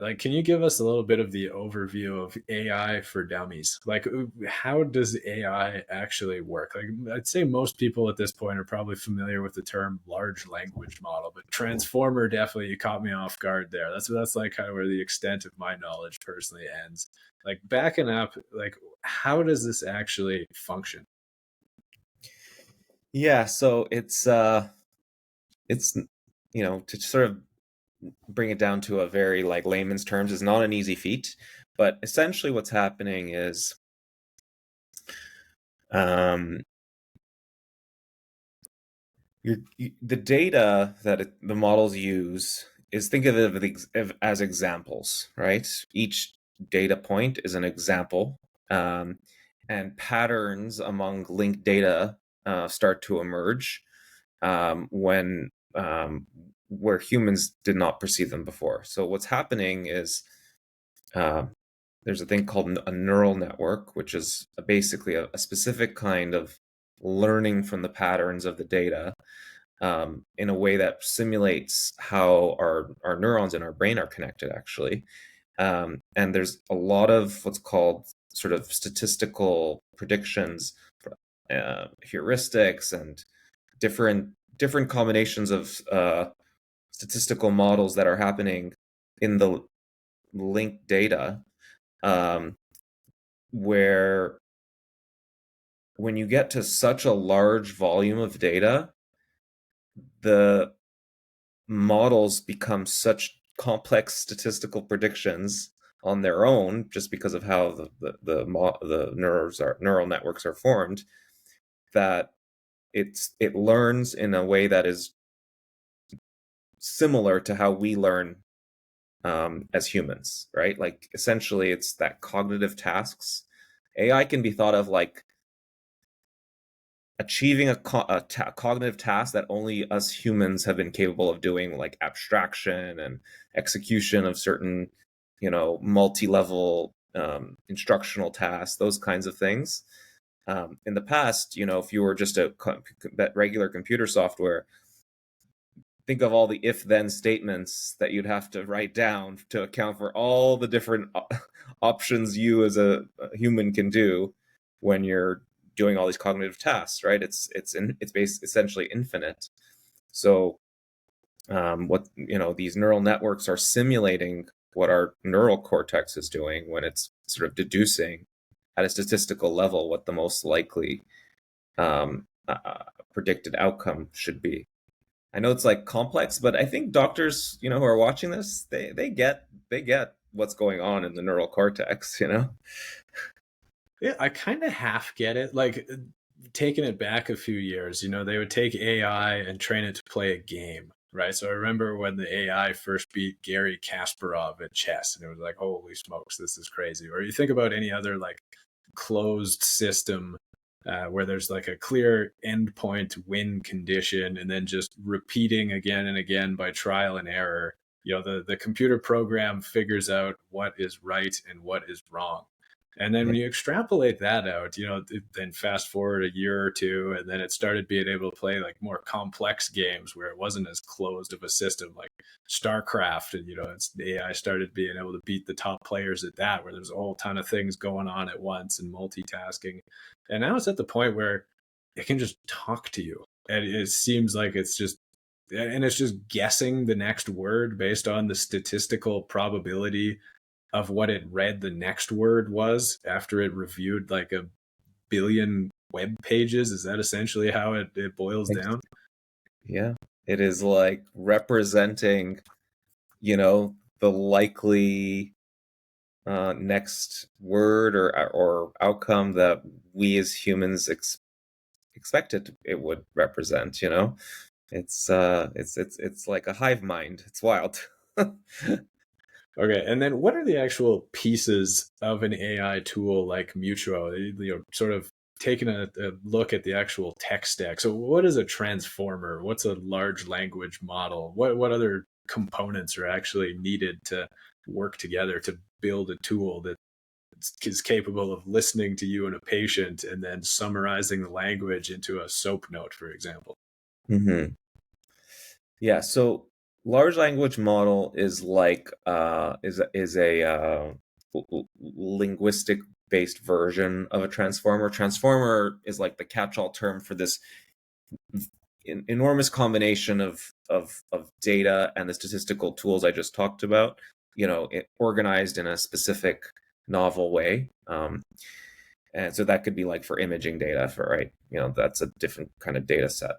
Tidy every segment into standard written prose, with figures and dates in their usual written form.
Like, can you give us a little bit of the overview of AI for dummies? Like, how does AI actually work? Like, I'd say most people at this point are probably familiar with the term large language model, but transformer definitely you caught me off guard there. That's like kind of where the extent of my knowledge personally ends. Like backing up, like how does this actually function? Yeah, so it's to sort of bring it down to a very like layman's terms is not an easy feat, but essentially what's happening is um the data that the models use is think of it as examples, right? Each data point is an example, um, and patterns among linked data start to emerge when where humans did not perceive them before. So what's happening is uh, there's a thing called a neural network, which is basically a specific kind of learning from the patterns of the data in a way that simulates how our neurons in our brain are connected, actually. And there's a lot of what's called sort of statistical predictions, heuristics, and different combinations of statistical models that are happening in the linked data, um, where when you get to such a large volume of data, the models become such complex statistical predictions on their own just because of how the neural networks are formed, that it learns in a way that is similar to how we learn as humans, right? Like essentially it's that cognitive tasks. AI can be thought of like achieving cognitive task that only us humans have been capable of doing, like abstraction and execution of certain, multi-level instructional tasks, those kinds of things. In the past, if you were just that regular computer software, think of all the if-then statements that you'd have to write down to account for all the different options you as a human can do when you're doing all these cognitive tasks, right? It's essentially infinite. So what these neural networks are simulating what our neural cortex is doing when it's sort of deducing at a statistical level what the most likely predicted outcome should be. I know it's like complex, but I think doctors, who are watching this, they get what's going on in the neural cortex. Yeah, I kind of half get it. Like taking it back a few years, they would take AI and train it to play a game, right? So I remember when the AI first beat Gary Kasparov at chess, and it was like, holy smokes, this is crazy. Or you think about any other like closed system where there's like a clear endpoint win condition, and then just repeating again and again by trial and error. The computer program figures out what is right and what is wrong. And then Yeah. when you extrapolate that out, then fast forward a year or two, and then it started being able to play like more complex games where it wasn't as closed of a system like StarCraft. And, the AI started being able to beat the top players at that, where there's a whole ton of things going on at once and multitasking. And now it's at the point where it can just talk to you. And it seems like it's just guessing the next word based on the statistical probability of what it read the next word was after it reviewed like a billion web pages. Is that essentially how it boils down? Yeah. It is like representing, the likely next word or outcome that we as humans expected it would represent. It's like a hive mind. It's wild. Okay, and then what are the actual pieces of an AI tool like Mutuo? Sort of taking a look at the actual tech stack. So, what is a transformer? What's a large language model? What other components are actually needed to work together to build a tool that is capable of listening to you and a patient and then summarizing the language into a soap note, for example? Hmm. Yeah. So Large language model is like is a linguistic based version of a transformer. Transformer is like the catch-all term for this enormous combination of data and the statistical tools I just talked about, organized in a specific novel way. And so that could be like for imaging data, right? That's a different kind of data set.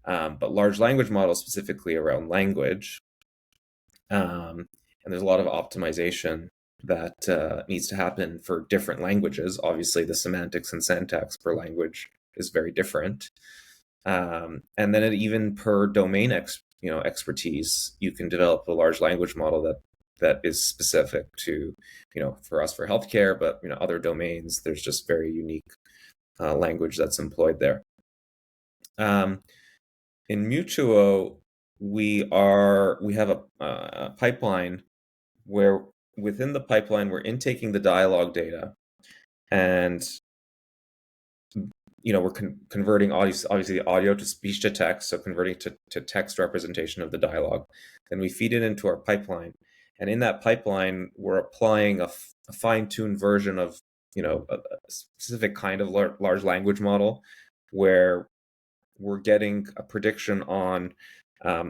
But large language models specifically around language, and there's a lot of optimization that needs to happen for different languages. Obviously, the semantics and syntax per language is very different. And then even per domain expertise, you can develop a large language model that is specific to, for us for healthcare, but other domains, there's just very unique language that's employed there. In Mutuo, we have a pipeline where within the pipeline we're intaking the dialogue data, and we're converting obviously the audio to speech to text, so converting to text representation of the dialogue. Then we feed it into our pipeline, and in that pipeline we're applying a fine-tuned version of a specific kind of large language model, where we're getting a prediction on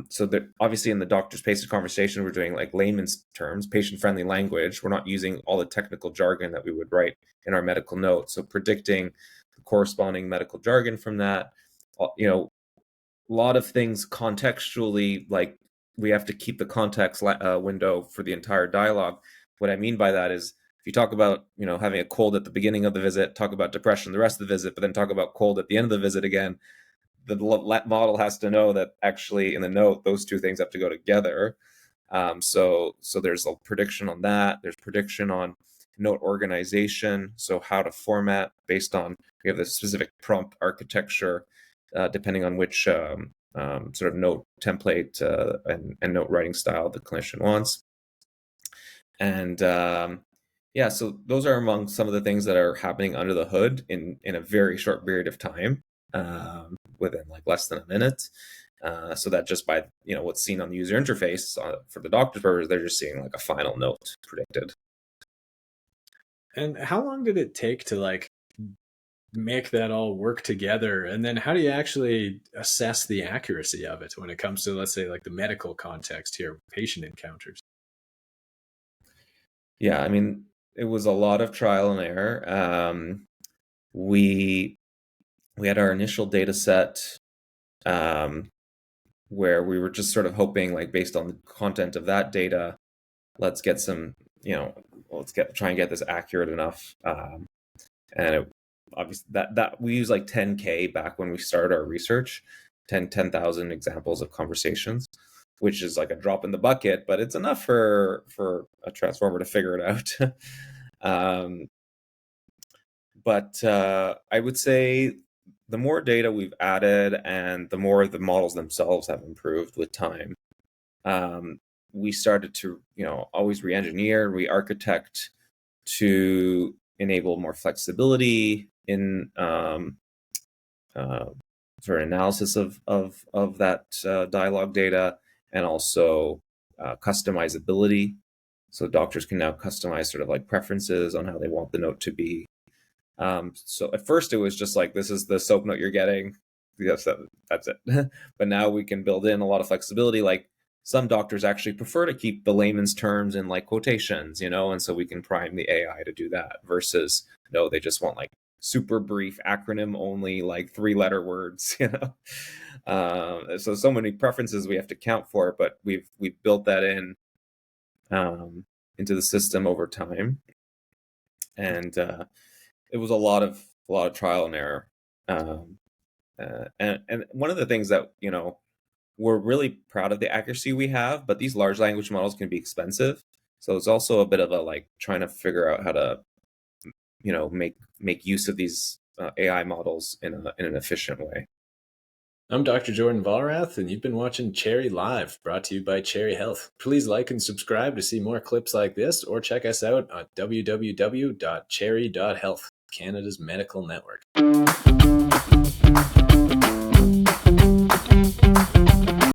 so that obviously in the doctor's patient conversation we're doing like layman's terms, patient-friendly language. We're not using all the technical jargon that we would write in our medical notes, so predicting the corresponding medical jargon from that. A lot of things contextually, like we have to keep the context window for the entire dialogue. What I mean by that is, if you talk about having a cold at the beginning of the visit, talk about depression the rest of the visit, but then talk about cold at the end of the visit again, the model has to know that actually in the note those two things have to go together. So there's a prediction on that. There's prediction on note organization, so how to format based on, we have the specific prompt architecture depending on which sort of note template and note writing style the clinician wants. And so those are among some of the things that are happening under the hood in a very short period of time, within like less than a minute. So that just by what's seen on the user interface for the doctor's purpose, they're just seeing like a final note predicted. And how long did it take to like make that all work together? And then how do you actually assess the accuracy of it when it comes to, let's say, like the medical context here, patient encounters? Yeah, I mean, it was a lot of trial and error. We had our initial data set where we were just sort of hoping, like, based on the content of that data, let's get some, try and get this accurate enough. And it, obviously that we use like 10K back when we started our research, 10,000 examples of conversations, which is like a drop in the bucket, but it's enough for a transformer to figure it out. But I would say the more data we've added and the more the models themselves have improved with time, we started to always re-engineer, re-architect to enable more flexibility in sort of analysis of that dialogue data, and also customizability. So doctors can now customize sort of like preferences on how they want the note to be. So at first it was just like, this is the soap note you're getting. Yes, that's it. But now we can build in a lot of flexibility. Like some doctors actually prefer to keep the layman's terms in like quotations, and so we can prime the AI to do that, versus no, they just want like super brief acronym only, like 3-letter words, so many preferences we have to count for, but we've built that in into the system over time. And it was a lot of trial and error. And one of the things that, we're really proud of the accuracy we have, but these large language models can be expensive. So it's also a bit of a like trying to figure out how to, make use of these AI models in an efficient way. I'm Dr. Jordan Valrath, and you've been watching Cherry Live, brought to you by Cherry Health. Please like and subscribe to see more clips like this, or check us out at www.cherry.health, Canada's medical network.